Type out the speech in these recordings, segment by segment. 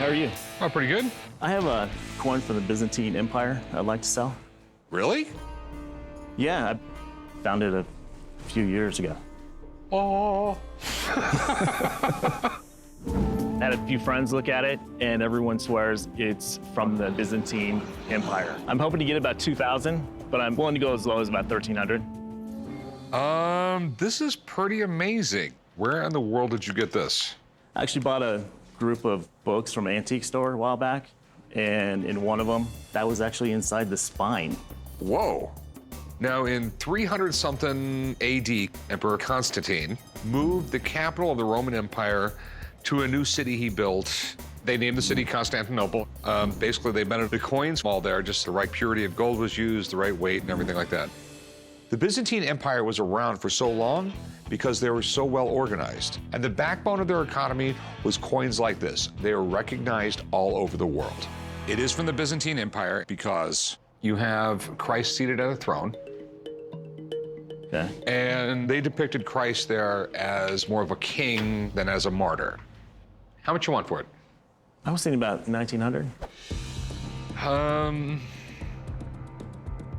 How are you? Oh, pretty good. I have a coin from the Byzantine Empire I'd like to sell. Really? Yeah, I found it a few years ago. Oh. Had a few friends look at it, and everyone swears it's from the Byzantine Empire. I'm hoping to get about 2,000, but I'm willing to go as low as about 1,300. This is pretty amazing. Where in the world did you get this? I actually bought a group of books from an antique store a while back, and in one of them, that was actually inside the spine. Whoa. Now, in 300-something AD, Emperor Constantine moved the capital of the Roman Empire to a new city he built. They named the city Constantinople. Basically, they meant the coins all there, just the right purity of gold was used, the right weight, and everything like that. The Byzantine Empire was around for so long because they were so well organized. And the backbone of their economy was coins like this. They are recognized all over the world. It is from the Byzantine Empire because you have Christ seated at a throne. Okay. And they depicted Christ there as more of a king than as a martyr. How much you want for it? I was thinking about 1,900.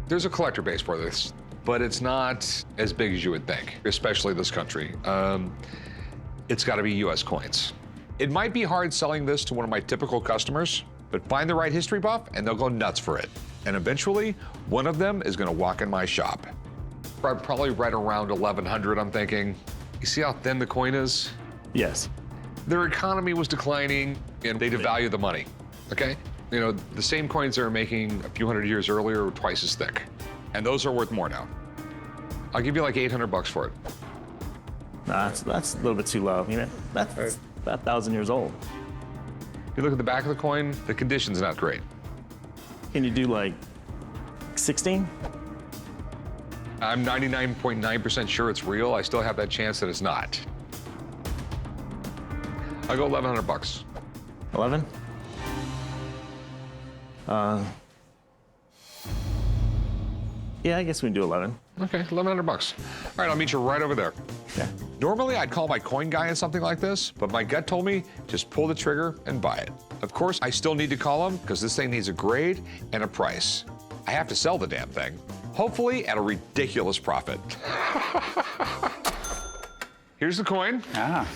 There's a collector base for this, but it's not as big as you would think, especially this country. It's got to be US coins. It might be hard selling this to one of my typical customers, but find the right history buff and they'll go nuts for it. And eventually, one of them is going to walk in my shop. Probably right around 1,100, I'm thinking. You see how thin the coin is? Yes. Their economy was declining and they devalued the money, okay? You know, the same coins they were making a few hundred years earlier were twice as thick. And those are worth more now. I'll give you like 800 bucks for it. Nah, that's a little bit too low. You know, that's Right. about 1,000 years old. You look at the back of the coin, the condition's not great. Can you do like 16? I'm 99.9% sure it's real. I still have that chance that it's not. I'll go 1,100 bucks. 11? Yeah, I guess we can do 11. Okay, 1,100 bucks. All right, I'll meet you right over there. Okay. Normally, I'd call my coin guy on something like this, but my gut told me just pull the trigger and buy it. Of course, I still need to call him because this thing needs a grade and a price. I have to sell the damn thing, hopefully at a ridiculous profit. Here's the coin. Ah,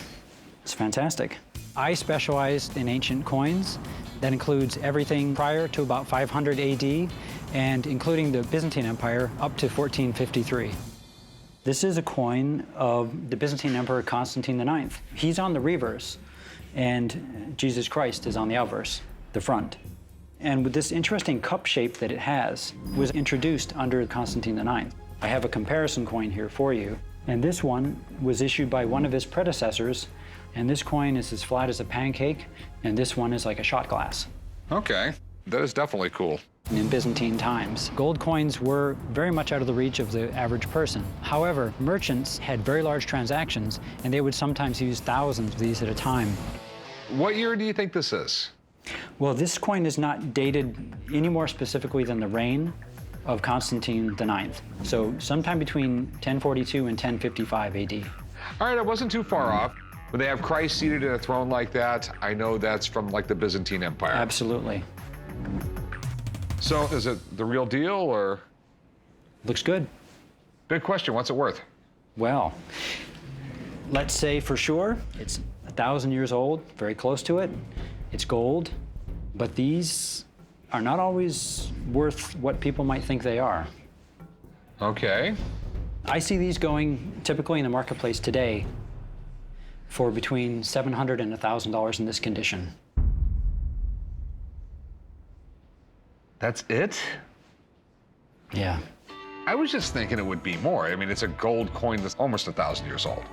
it's fantastic. I specialize in ancient coins. That includes everything prior to about 500 AD and including the Byzantine Empire up to 1453. This is a coin of the Byzantine Emperor Constantine IX. He's on the reverse, and Jesus Christ is on the obverse, the front. And with this interesting cup shape that it has, was introduced under Constantine IX. I have a comparison coin here for you, and this one was issued by one of his predecessors, and this coin is as flat as a pancake, and this one is like a shot glass. Okay, that is definitely cool. In Byzantine times, gold coins were very much out of the reach of the average person. However, merchants had very large transactions, and they would sometimes use thousands of these at a time. What year do you think this is? Well, this coin is not dated any more specifically than the reign of Constantine IX. So sometime between 1042 and 1055 AD. All right, I wasn't too far off. When they have Christ seated in a throne like that, I know that's from like the Byzantine Empire. Absolutely. So is it the real deal or? Looks good. Big question, what's it worth? Well, let's say for sure it's 1,000 years old, very close to it. It's gold, but these are not always worth what people might think they are. Okay. I see these going typically in the marketplace today for between $700 and $1,000 in this condition. That's it? Yeah. I was just thinking it would be more. I mean, it's a gold coin that's almost 1,000 years old.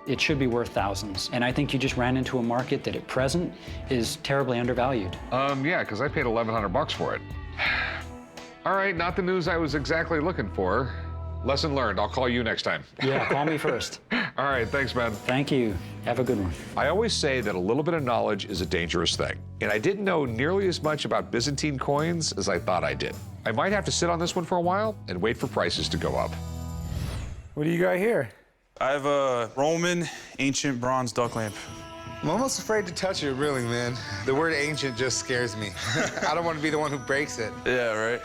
It should be worth thousands. And I think you just ran into a market that at present is terribly undervalued. Yeah, because I paid 1,100 bucks for it. All right, not the news I was exactly looking for. Lesson learned, I'll call you next time. Yeah, call me first. All right, thanks, man. Thank you. Have a good one. I always say that a little bit of knowledge is a dangerous thing. And I didn't know nearly as much about Byzantine coins as I thought I did. I might have to sit on this one for a while and wait for prices to go up. What do you got here? I have a Roman ancient bronze duck lamp. I'm almost afraid to touch it, really, man. The word ancient just scares me. I don't want to be the one who breaks it. Yeah, right?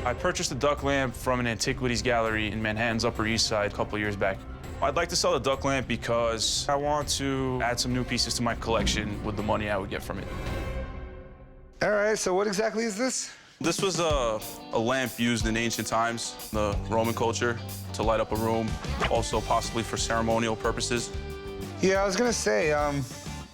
I purchased a duck lamp from an antiquities gallery in Manhattan's Upper East Side a couple years back. I'd like to sell the duck lamp because I want to add some new pieces to my collection with the money I would get from it. All right, so what exactly is this? This was a lamp used in ancient times, the Roman culture, to light up a room, also possibly for ceremonial purposes. Yeah, I was gonna say,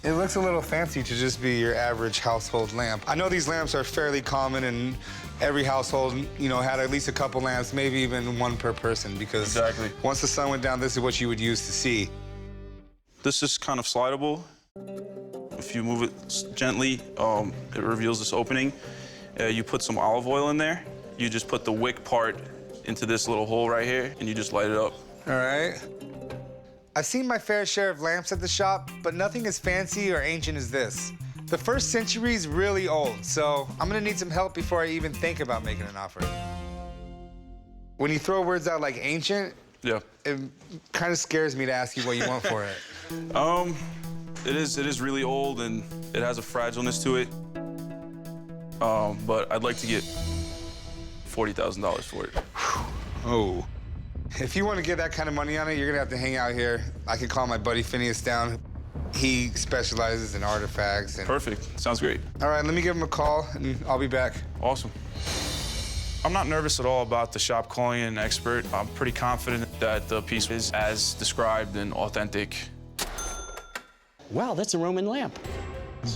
it looks a little fancy to just be your average household lamp. I know these lamps are fairly common and every household, you know, had at least a couple lamps, maybe even one per person, because Exactly. once the sun went down, this is what you would use to see. This is kind of slidable. If you move it gently, it reveals this opening. You put some olive oil in there. You just put the wick part into this little hole right here, and you just light it up. All right. I've seen my fair share of lamps at the shop, but nothing as fancy or ancient as this. The first century is really old, so I'm gonna need some help before I even think about making an offer. When you throw words out like ancient, Yeah. it kind of scares me to ask you what you want for it. It is really old, and it has a fragileness to it. But I'd like to get $40,000 for it. Oh. If you want to get that kind of money on it, you're gonna have to hang out here. I could call my buddy Phineas down. He specializes in artifacts. And... Perfect. Sounds great. All right, let me give him a call, and I'll be back. Awesome. I'm not nervous at all about the shop calling in an expert. I'm pretty confident that the piece is as described and authentic. Wow, that's a Roman lamp.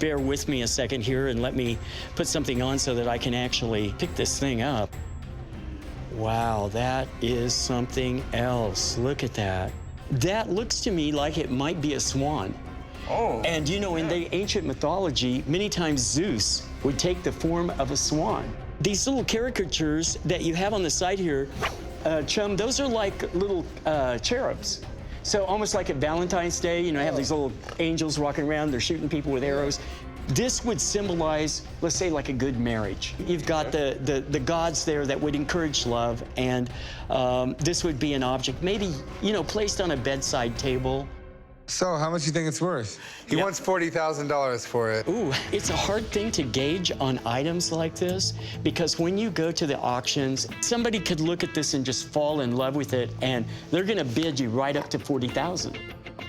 Bear with me a second here and let me put something on so that I can actually pick this thing up. Wow, that is something else. Look at that. That looks to me like it might be a swan. Oh. And you know, in the ancient mythology, many times Zeus would take the form of a swan. These little caricatures that you have on the side here, Chum, those are like little cherubs. So almost like at Valentine's Day, you know, have these little angels walking around, they're shooting people with arrows. This would symbolize, let's say, like a good marriage. You've got the gods there that would encourage love, and this would be an object, maybe, you know, placed on a bedside table. So, how much do you think it's worth? He wants $40,000 for it. Ooh, it's a hard thing to gauge on items like this, because when you go to the auctions, somebody could look at this and just fall in love with it, and they're gonna bid you right up to $40,000.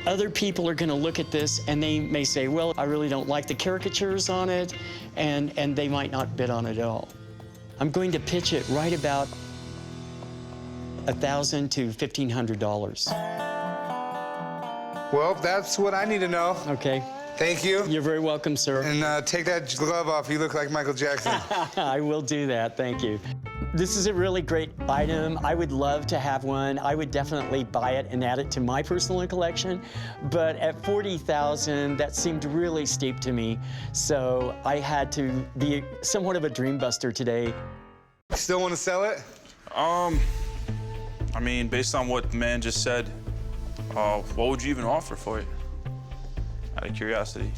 Other people are gonna look at this and they may say, well, I really don't like the caricatures on it, and they might not bid on it at all. I'm going to pitch it right about $1,000 to $1,500. Well, that's what I need to know. Okay. Thank you. You're very welcome, sir. And take that glove off. You look like Michael Jackson. I will do that, thank you. This is a really great item. I would love to have one. I would definitely buy it and add it to my personal collection. But at $40,000, that seemed really steep to me. So I had to be somewhat of a dream buster today. Still want to sell it? I mean, based on what the man just said, what would you even offer for it? Out of curiosity.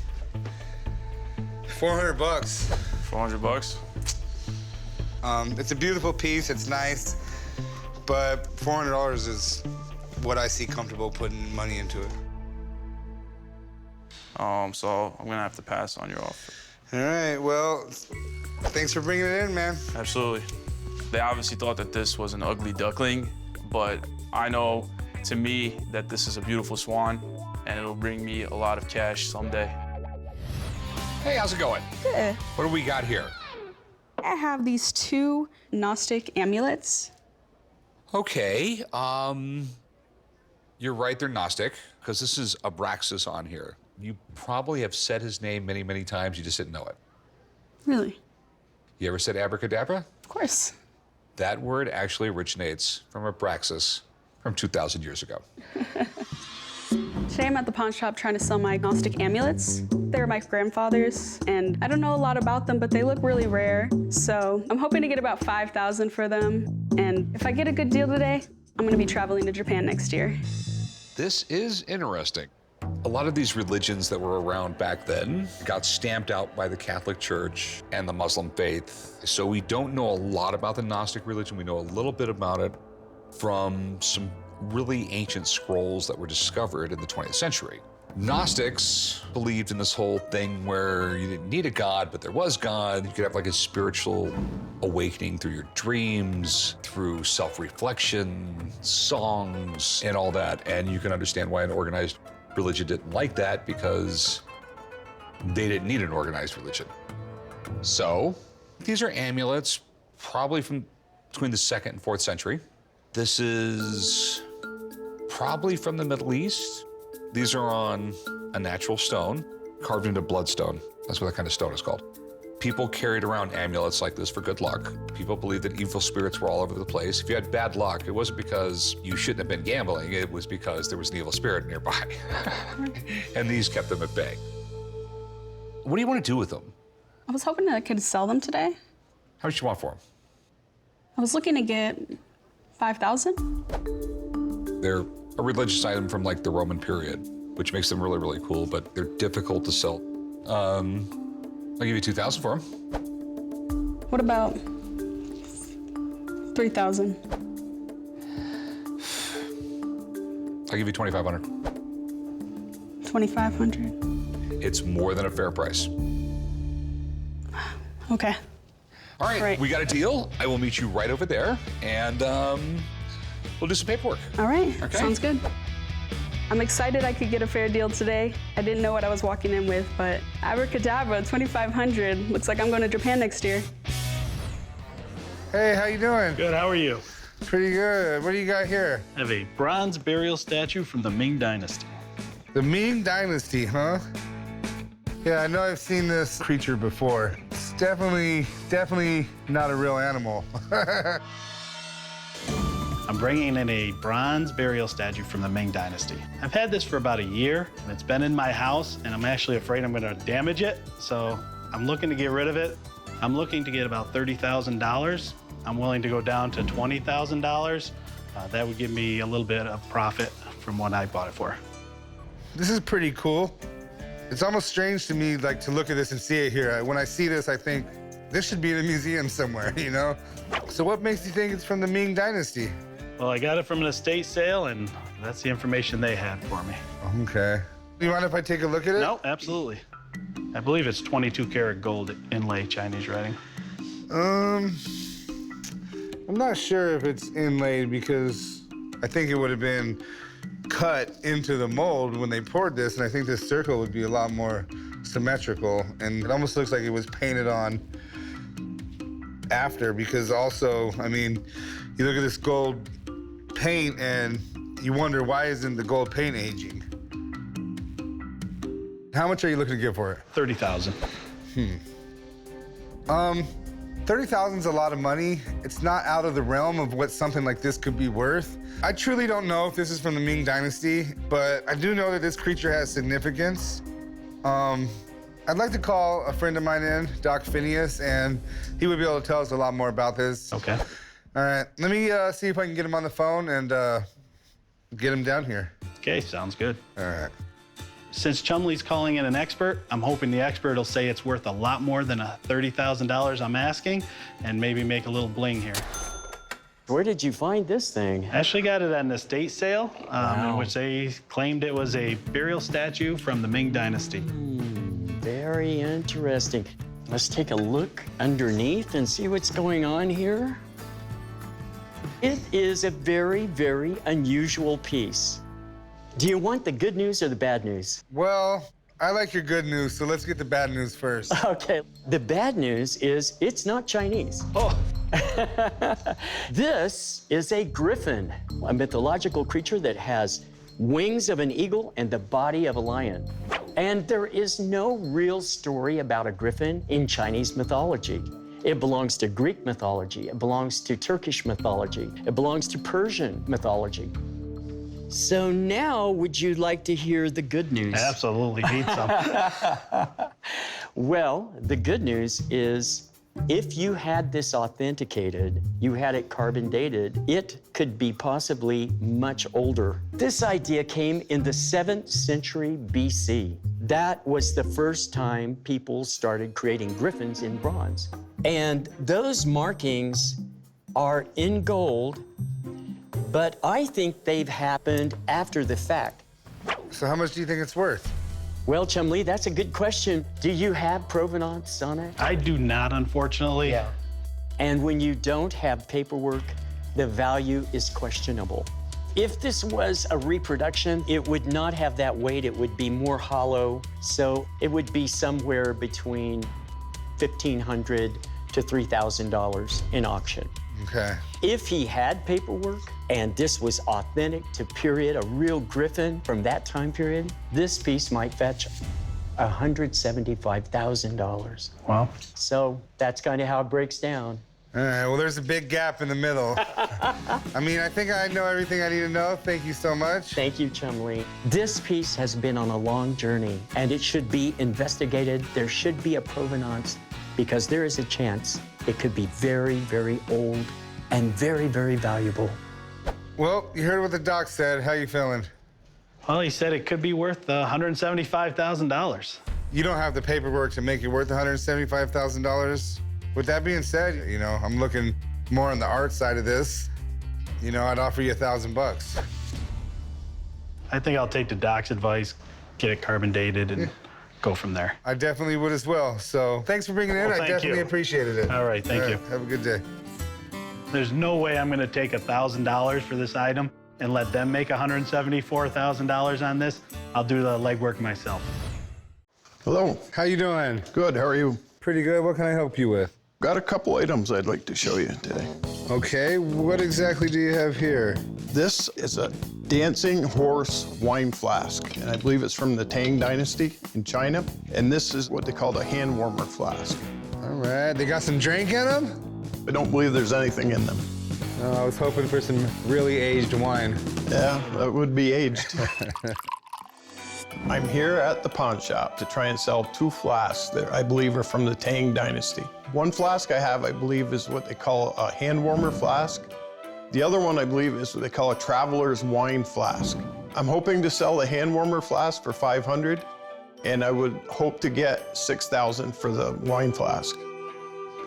400 bucks. 400 bucks? It's a beautiful piece, it's nice, but $400 is what I see comfortable putting money into it. So I'm gonna have to pass on your offer. All right, well, thanks for bringing it in, man. Absolutely. They obviously thought that this was an ugly duckling, but I know, to me, that this is a beautiful swan, and it'll bring me a lot of cash someday. Hey, how's it going? Good. What do we got here? I have these two Gnostic amulets. Okay, you're right, they're Gnostic, because this is Abraxas on here. You probably have said his name many, many times, you just didn't know it. Really? You ever said abracadabra? Of course. That word actually originates from Abraxas from 2,000 years ago. Today I'm at the pawn shop trying to sell my Gnostic amulets. They're my grandfather's, and I don't know a lot about them, but they look really rare. So I'm hoping to get about $5,000 for them. And if I get a good deal today, I'm gonna be traveling to Japan next year. This is interesting. A lot of these religions that were around back then got stamped out by the Catholic Church and the Muslim faith. So we don't know a lot about the Gnostic religion. We know a little bit about it from some really ancient scrolls that were discovered in the 20th century. Gnostics believed in this whole thing where you didn't need a god, but there was God. You could have like a spiritual awakening through your dreams, through self-reflection, songs, and all that. And you can understand why an organized religion didn't like that, because they didn't need an organized religion. So these are amulets, probably from between the 2nd and 4th century. This is probably from the Middle East. These are on a natural stone, carved into bloodstone. That's what that kind of stone is called. People carried around amulets like this for good luck. People believed that evil spirits were all over the place. If you had bad luck, it wasn't because you shouldn't have been gambling, it was because there was an evil spirit nearby. And these kept them at bay. What do you want to do with them? I was hoping that I could sell them today. How much do you want for them? I was looking to get 5,000. They're a religious item from like the Roman period, which makes them really, really cool, but they're difficult to sell. I'll give you 2,000 for them. What about 3,000? I'll give you 2,500. 2,500. It's more than a fair price. Okay. All right, Great. we got a deal. I will meet you right over there, and we'll do some paperwork. All right. Okay. Sounds good. I'm excited I could get a fair deal today. I didn't know what I was walking in with, but abracadabra, 2,500. Looks like I'm going to Japan next year. Hey, how you doing? Good, how are you? Pretty good. What do you got here? I have a bronze burial statue from the Ming Dynasty. The Ming Dynasty, huh? Yeah, I know I've seen this creature before. It's definitely not a real animal. I'm bringing in a bronze burial statue from the Ming Dynasty. I've had this for about a year, and it's been in my house, and I'm actually afraid I'm gonna damage it, so I'm looking to get rid of it. I'm looking to get about $30,000. I'm willing to go down to $20,000. That would give me a little bit of profit from what I bought it for. This is pretty cool. It's almost strange to me, like, to look at this and see it here. When I see this, I think this should be in a museum somewhere, you know? So what makes you think it's from the Ming Dynasty? Well, I got it from an estate sale, and that's the information they had for me. Okay. You mind if I take a look at it? No, absolutely. I believe it's 22 karat gold inlay Chinese writing. I'm not sure if it's inlaid, because I think it would have been cut into the mold when they poured this, and I think this circle would be a lot more symmetrical, and it almost looks like it was painted on after, because also, I mean, you look at this gold paint and you wonder, why isn't the gold paint aging? How much are you looking to get for it? 30,000. 30,000 is a lot of money. It's not out of the realm of what something like this could be worth. I truly don't know if this is from the Ming Dynasty, but I do know that this creature has significance. I'd like to call a friend of mine in, Doc Phineas, and he would be able to tell us a lot more about this. Okay. All right, let me see if I can get him on the phone and get him down here. Okay, sounds good. All right. Since Chumley's calling in an expert, I'm hoping the expert will say it's worth a lot more than $30,000 I'm asking, and maybe make a little bling here. Where did you find this thing? Ashley got it at an estate sale, Wow. in which they claimed it was a burial statue from the Ming Dynasty. Very interesting. Let's take a look underneath and see what's going on here. It is a very, very unusual piece. Do you want the good news or the bad news? Well, I like your good news, so let's get the bad news first. Okay, the bad news is it's not Chinese. Oh, This is a griffin, a mythological creature that has wings of an eagle and the body of a lion. And there is no real story about a griffin in Chinese mythology. It belongs to Greek mythology, it belongs to Turkish mythology, it belongs to Persian mythology. So now, would you like to hear the good news? absolutely need some. Well, the good news is if you had this authenticated, you had it carbon dated, it could be possibly much older. This idea came in the 7th century BC. That was the first time people started creating griffins in bronze. And those markings are in gold, but I think they've happened after the fact. So how much do you think it's worth? Well, Chum Lee, that's a good question. Do you have provenance on it? I do not, unfortunately. Yeah. And when you don't have paperwork, the value is questionable. If this was a reproduction, it would not have that weight. It would be more hollow. So it would be somewhere between $1,500 to $3,000 in auction. Okay. If he had paperwork and this was authentic to period, a real griffin from that time period, this piece might fetch $175,000. Wow. So that's kind of how it breaks down. All right, well, there's a big gap in the middle. I mean, I think I know everything I need to know. Thank you so much. Thank you, Chum Lee. This piece has been on a long journey, and it should be investigated. There should be a provenance, because there is a chance it could be very, very old and very, very valuable. Well, you heard what the doc said. How you feeling? Well, he said it could be worth $175,000. You don't have the paperwork to make it worth $175,000. With that being said, you know, I'm looking more on the art side of this. You know, I'd offer you $1,000. I think I'll take the doc's advice, get it carbon dated, and go from there. I definitely would as well. So thanks for bringing it in. Well, I thank definitely you. appreciated it. All right, thank you. Have a good day. There's no way I'm gonna take $1,000 for this item and let them make $174,000 on this. I'll do the legwork myself. Hello. How you doing? Good. How are you? Pretty good. What can I help you with? Got a couple items I'd like to show you today. Okay, what exactly do you have here? This is a dancing horse wine flask, and I believe it's from the Tang Dynasty in China. And this is what they call a hand warmer flask. All right, they got some drink in them? I don't believe there's anything in them. Oh, I was hoping for some really aged wine. Yeah, that would be aged. I'm here at the pawn shop to try and sell two flasks that I believe are from the Tang Dynasty. One flask I have, I believe, is what they call a hand warmer flask. The other one, I believe, is what they call a traveler's wine flask. I'm hoping to sell the hand warmer flask for $500, and I would hope to get $6,000 for the wine flask.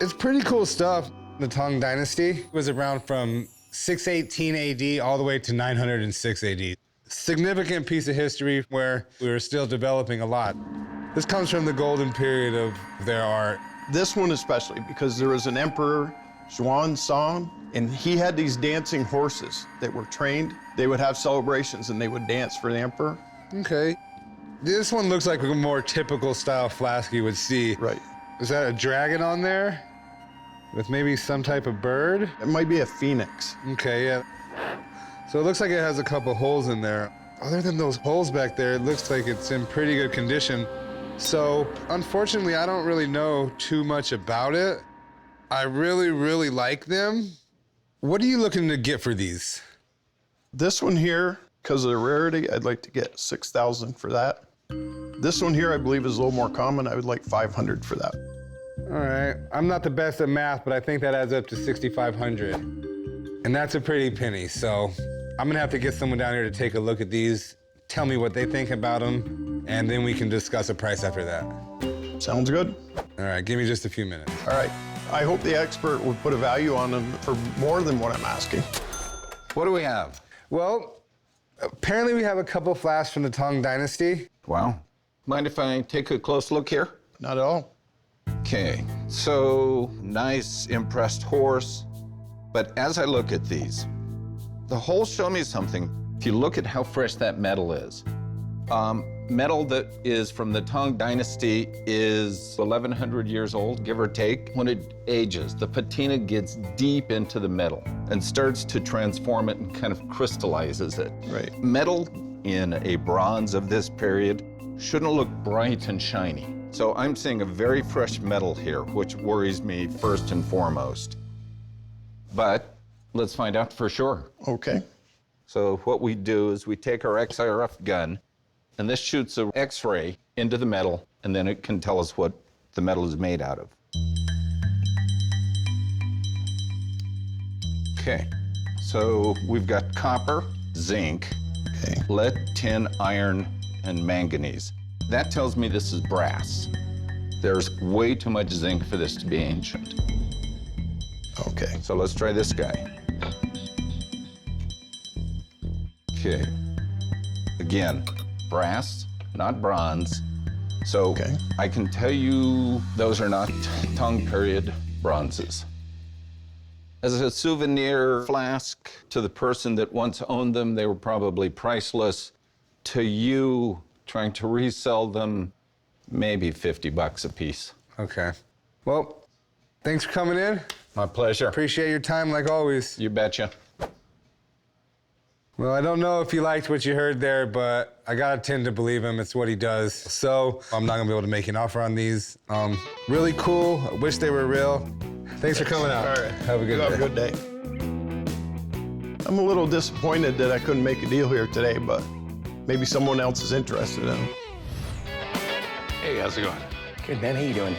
It's pretty cool stuff. The Tang Dynasty was around from 618 AD all the way to 906 AD. Significant piece of history where we were still developing a lot. This comes from the golden period of their art. This one especially, because there was an emperor, Xuanzang, and he had these dancing horses that were trained. They would have celebrations and they would dance for the emperor. Okay. This one looks like a more typical style flask you would see. Right. Is that a dragon on there? With maybe some type of bird? It might be a phoenix. Okay, yeah. So it looks like it has a couple holes in there. Other than those holes back there, it looks like it's in pretty good condition. So unfortunately, I don't really know too much about it. I really, really like them. What are you looking to get for these? This one here, because of the rarity, I'd like to get $6,000 for that. This one here, I believe, is a little more common. I would like $500 for that. All right, I'm not the best at math, but I think that adds up to $6,500. And that's a pretty penny, so I'm gonna have to get someone down here to take a look at these, tell me what they think about them, and then we can discuss a price after that. Sounds good. All right, give me just a few minutes. All right. I hope the expert would put a value on them for more than what I'm asking. What do we have? Well, apparently we have a couple flasks from the Tang Dynasty. Wow. Mind if I take a close look here? Not at all. Okay, so nice impressed horse. But as I look at these, the holes show me something. If you look at how fresh that metal is, metal that is from the Tang Dynasty is 1,100 years old, give or take. When it ages, the patina gets deep into the metal and starts to transform it and kind of crystallizes it. Right. Metal in a bronze of this period shouldn't look bright and shiny. So I'm seeing a very fresh metal here, which worries me first and foremost. But let's find out for sure. Okay. So what we do is we take our XRF gun, and this shoots an X-ray into the metal, and then it can tell us what the metal is made out of. Okay, so we've got copper, zinc, Okay. lead, tin, iron, and manganese. That tells me this is brass. There's way too much zinc for this to be ancient. Okay. So let's try this guy. Okay. Again, brass, not bronze. So I can tell you those are not Tang period bronzes. As a souvenir flask to the person that once owned them, they were probably priceless. To you, trying to resell them, maybe $50 a piece. Okay. Well, thanks for coming in. My pleasure. Appreciate your time like always. You betcha. Well, I don't know if you liked what you heard there, but I gotta tend to believe him. It's what he does. So I'm not gonna be able to make an offer on these. Really cool. I wish they were real. Thanks for coming out. All right. Have a good day. Have a good day. I'm a little disappointed that I couldn't make a deal here today, but maybe someone else is interested in them. Hey, how's it going? Good, man. How you doing?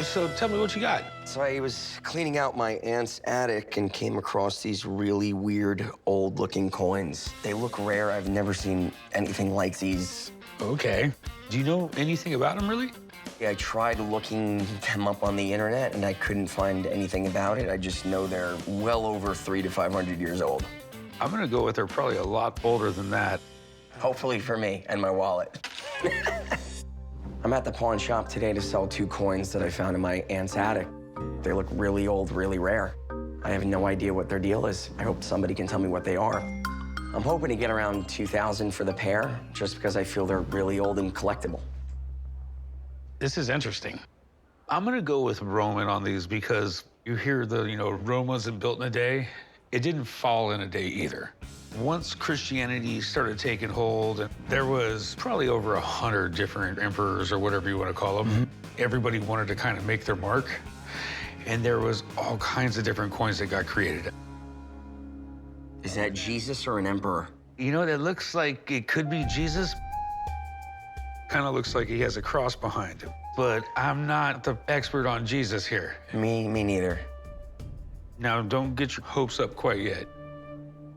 So tell me what you got. So I was cleaning out my aunt's attic and came across these really weird, old-looking coins. They look rare. I've never seen anything like these. Okay. Do you know anything about them, really? I tried looking them up on the internet, and I couldn't find anything about it. I just know they're well over 300 to 500 years old. I'm gonna go with they're probably a lot older than that. Hopefully for me and my wallet. I'm at the pawn shop today to sell 2 coins that I found in my aunt's attic. They look really old, really rare. I have no idea what their deal is. I hope somebody can tell me what they are. I'm hoping to get around $2,000 for the pair, just because I feel they're really old and collectible. This is interesting. I'm gonna go with Roman on these because you hear the, Rome wasn't built in a day. It didn't fall in a day either. Once Christianity started taking hold, and there was probably over 100 different emperors or whatever you want to call them. Everybody wanted to kind of make their mark. And there was all kinds of different coins that got created. Is that Jesus or an emperor? That looks like it could be Jesus. Kind of looks like he has a cross behind him. But I'm not the expert on Jesus here. Me neither. Now, don't get your hopes up quite yet.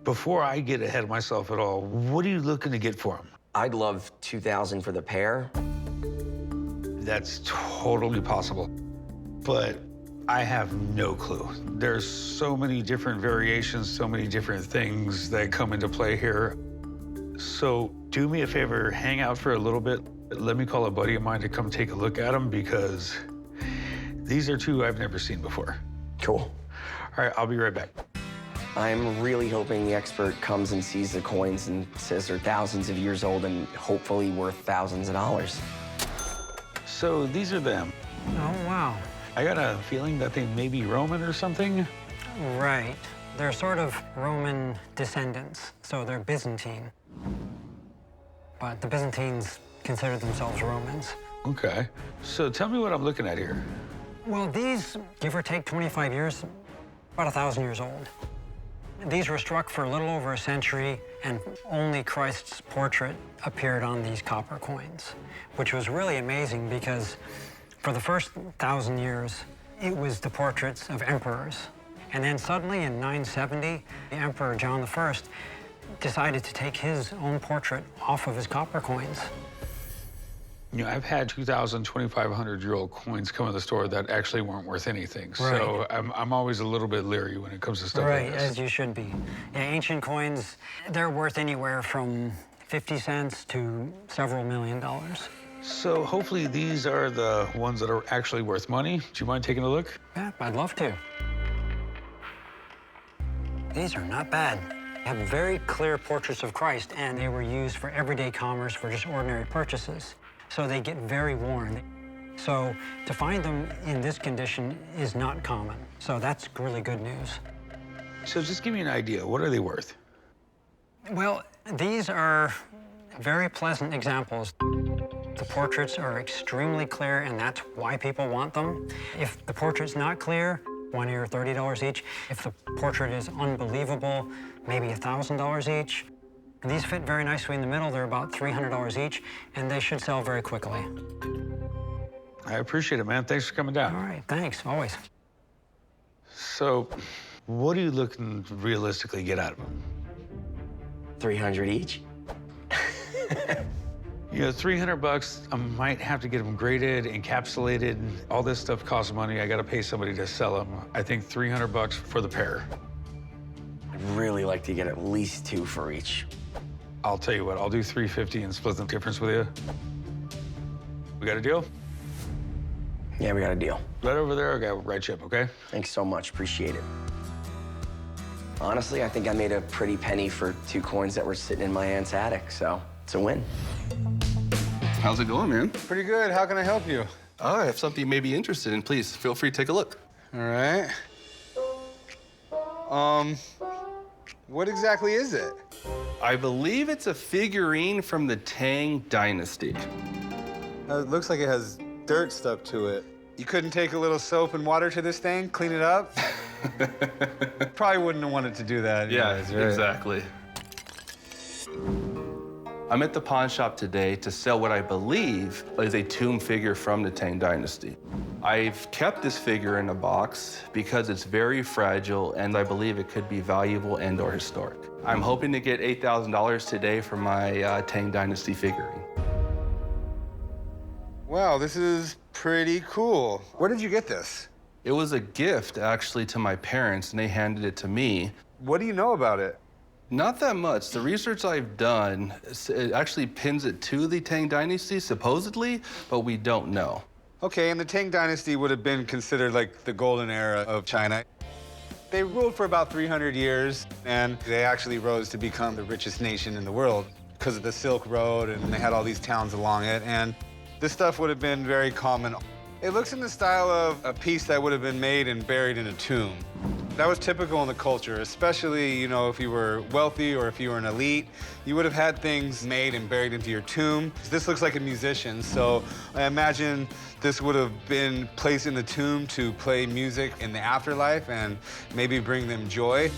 Before I get ahead of myself at all, what are you looking to get for him? I'd love $2,000 for the pair. That's totally possible. But I have no clue. There's so many different variations, so many different things that come into play here. So do me a favor, hang out for a little bit. Let me call a buddy of mine to come take a look at them because these are 2 I've never seen before. Cool. All right, I'll be right back. I'm really hoping the expert comes and sees the coins and says they're thousands of years old and hopefully worth thousands of dollars. So these are them. Oh, wow. I got a feeling that they may be Roman or something. Right. They're sort of Roman descendants, so they're Byzantine. But the Byzantines consider themselves Romans. Okay. So tell me what I'm looking at here. Well, these, give or take 25 years, about 1,000 years old. These were struck for a little over a century, and only Christ's portrait appeared on these copper coins, which was really amazing because for the first 1,000 years, it was the portraits of emperors. And then suddenly in 970, the Emperor John I decided to take his own portrait off of his copper coins. I've had 2,000, 2,500-year-old coins come in the store that actually weren't worth anything. Right. So I'm always a little bit leery when it comes to stuff like Right, this. as you should be. Yeah, ancient coins, they're worth anywhere from 50 cents to several $1 million. So hopefully these are the ones that are actually worth money. Do you mind taking a look? Yeah, I'd love to. These are not bad. They have very clear portraits of Christ, and they were used for everyday commerce for just ordinary purchases. So they get very worn. So to find them in this condition is not common. So that's really good news. So just give me an idea. What are they worth? Well, these are very pleasant examples. The portraits are extremely clear, and that's why people want them. If the portrait's not clear, $20 or $30 each. If the portrait is unbelievable, maybe $1,000 each. These fit very nicely in the middle. They're about $300 each, and they should sell very quickly. I appreciate it, man. Thanks for coming down. All right, thanks, always. So what are you looking to realistically get out of them? 300 each. $300, I might have to get them graded, encapsulated. All this stuff costs money. I got to pay somebody to sell them. I think $300 for the pair. I'd really like to get at least 2 for each. I'll tell you what, I'll do 350 and split the difference with you. We got a deal? Yeah, we got a deal. Right over there, I got red chip, okay? Thanks so much, appreciate it. Honestly, I think I made a pretty penny for 2 coins that were sitting in my aunt's attic, so it's a win. How's it going, man? Pretty good. How can I help you? Oh, I have something you may be interested in. Please, feel free to take a look. All right. What exactly is it? I believe it's a figurine from the Tang Dynasty. It looks like it has dirt stuck to it. You couldn't take a little soap and water to this thing, clean it up? Probably wouldn't have wanted to do that. Anyways, right? Exactly. I'm at the pawn shop today to sell what I believe is a tomb figure from the Tang Dynasty. I've kept this figure in a box because it's very fragile and I believe it could be valuable and or historic. I'm hoping to get $8,000 today for my Tang Dynasty figurine. Wow, this is pretty cool. Where did you get this? It was a gift, actually, to my parents, and they handed it to me. What do you know about it? Not that much. The research I've done, it actually pins it to the Tang Dynasty, supposedly, but we don't know. Okay, and the Tang Dynasty would have been considered like the golden era of China. They ruled for about 300 years, and they actually rose to become the richest nation in the world because of the Silk Road, and they had all these towns along it, and this stuff would have been very common. It looks in the style of a piece that would have been made and buried in a tomb. That was typical in the culture, especially, you know, if you were wealthy or if you were an elite, you would have had things made and buried into your tomb. This looks like a musician, so I imagine this would have been placed in the tomb to play music in the afterlife and maybe bring them joy.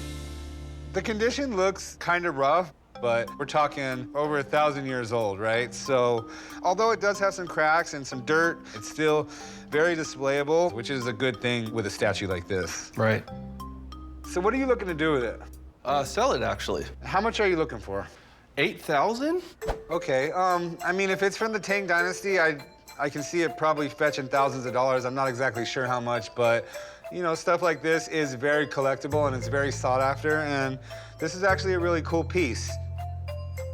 The condition looks kind of rough, but we're talking over 1,000 years old, right? So although it does have some cracks and some dirt, it's still very displayable, which is a good thing with a statue like this. Right. So what are you looking to do with it? Sell it, actually. How much are you looking for? 8,000? Okay, I mean, if it's from the Tang Dynasty, I can see it probably fetching thousands of dollars. I'm not exactly sure how much, but you know, stuff like this is very collectible and it's very sought after, and this is actually a really cool piece.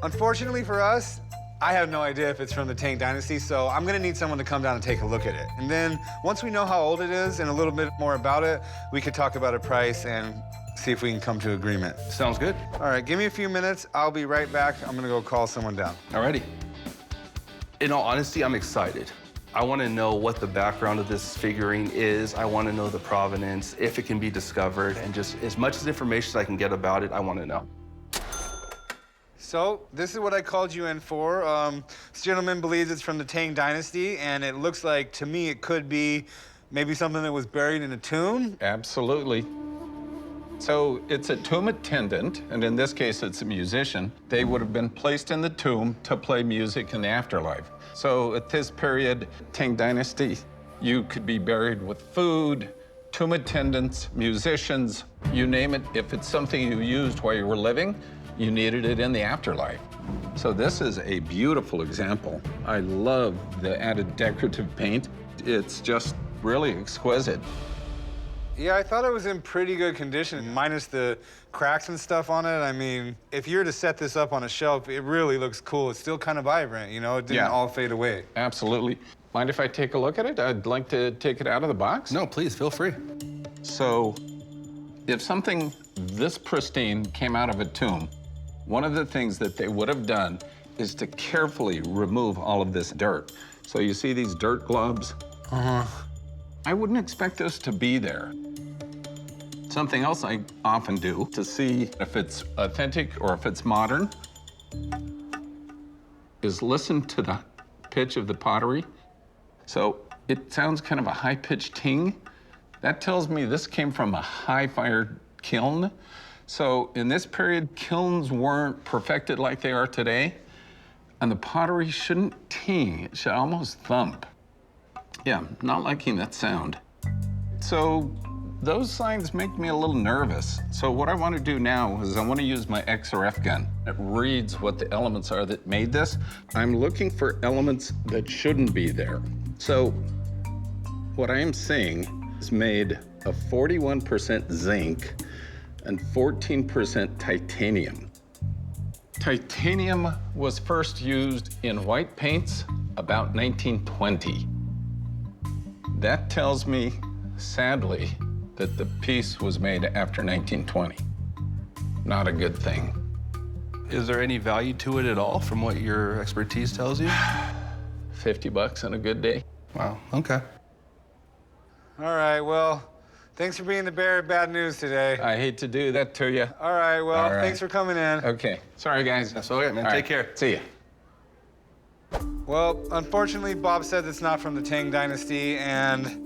Unfortunately for us, I have no idea if it's from the Tang Dynasty, so I'm gonna need someone to come down and take a look at it. And then once we know how old it is and a little bit more about it, we could talk about a price and see if we can come to agreement. Sounds good. All right, give me a few minutes. I'll be right back. I'm gonna go call someone down. Alrighty. In all honesty, I'm excited. I want to know what the background of this figurine is. I want to know the provenance, if it can be discovered, and just as much as information as I can get about it, I want to know. So this is what I called you in for. This gentleman believes it's from the Tang Dynasty, and it looks like, to me, it could be maybe something that was buried in a tomb. Absolutely. So it's a tomb attendant, and in this case, it's a musician. They would have been placed in the tomb to play music in the afterlife. So at this period, Tang Dynasty, you could be buried with food, tomb attendants, musicians, you name it. If it's something you used while you were living, you needed it in the afterlife. So this is a beautiful example. I love the added decorative paint. It's just really exquisite. Yeah, I thought it was in pretty good condition, minus the cracks and stuff on it. I mean, if you were to set this up on a shelf, it really looks cool. It's still kind of vibrant, you know? It didn't all fade away. Absolutely. Mind if I take a look at it? I'd like to take it out of the box. No, please, feel free. So, if something this pristine came out of a tomb, one of the things that they would have done is to carefully remove all of this dirt. So you see these dirt globs? I wouldn't expect this to be there. Something else I often do to see if it's authentic or if it's modern is listen to the pitch of the pottery. So it sounds kind of a high-pitched ting. That tells me this came from a high-fired kiln. So in this period, kilns weren't perfected like they are today, and the pottery shouldn't ting, it should almost thump. Yeah, not liking that sound. So those signs make me a little nervous. So what I want to do now is I want to use my XRF gun. It reads what the elements are that made this. I'm looking for elements that shouldn't be there. So what I am seeing is made of 41% zinc and 14% titanium. Titanium was first used in white paints about 1920. That tells me, sadly, that the piece was made after 1920. Not a good thing. Is there any value to it at all from what your expertise tells you? $50 on a good day. Wow, okay. All right, well, thanks for being the bearer of bad news today. I hate to do that to you. All right, well, All right. thanks for coming in. Okay. Sorry, guys. That's all right, man. All Take right. care. See ya. Well, unfortunately, Bob said it's not from the Tang Dynasty, and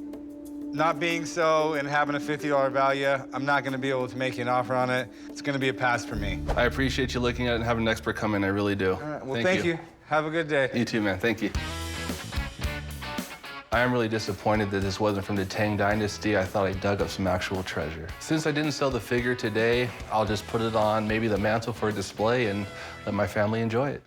not being so and having a $50 value, I'm not going to be able to make you an offer on it. It's going to be a pass for me. I appreciate you looking at it and having an expert come in. I really do. All right, well, thank you. Have a good day. You too, man. Thank you. I am really disappointed that this wasn't from the Tang Dynasty. I thought I dug up some actual treasure. Since I didn't sell the figure today, I'll just put it on maybe the mantle for a display and let my family enjoy it.